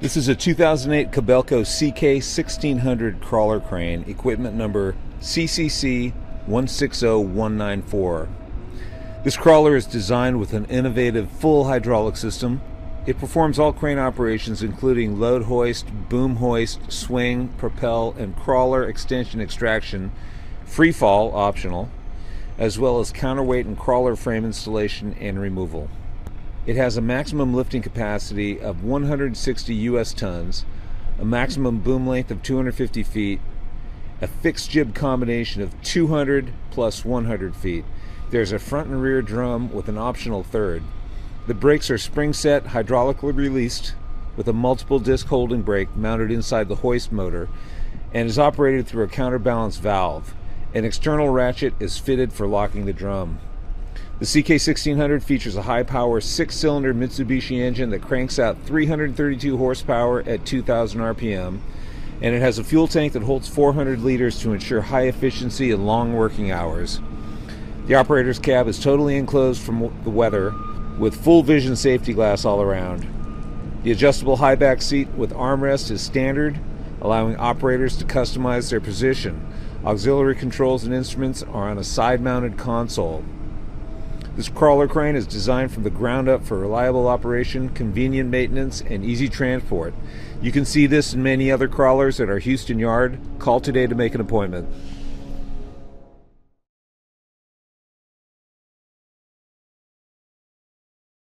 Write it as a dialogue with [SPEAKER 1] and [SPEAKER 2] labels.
[SPEAKER 1] This is a 2008 KOBELCO CK1600 crawler crane, equipment number CCC160194. This crawler is designed with an innovative full hydraulic system. It performs all crane operations including load hoist, boom hoist, swing, propel, and crawler extension extraction, free fall optional, as well as counterweight and crawler frame installation and removal. It has a maximum lifting capacity of 160 US tons, a maximum boom length of 250 feet, a fixed jib combination of 200 plus 100 feet. There's a front and rear drum with an optional third. The brakes are spring set, hydraulically released, with a multiple disc holding brake mounted inside the hoist motor, and is operated through a counterbalance valve. An external ratchet is fitted for locking the drum. The CK1600 features a high-power 6-cylinder Mitsubishi engine that cranks out 332 horsepower at 2,000 RPM, and it has a fuel tank that holds 400 liters to ensure high efficiency and long working hours. The operator's cab is totally enclosed from the weather, with full vision safety glass all around. The adjustable high back seat with armrest is standard, allowing operators to customize their position. Auxiliary controls and instruments are on a side-mounted console. This crawler crane is designed from the ground up for reliable operation, convenient maintenance, and easy transport. You can see this and many other crawlers at our Houston yard. Call today to make an appointment.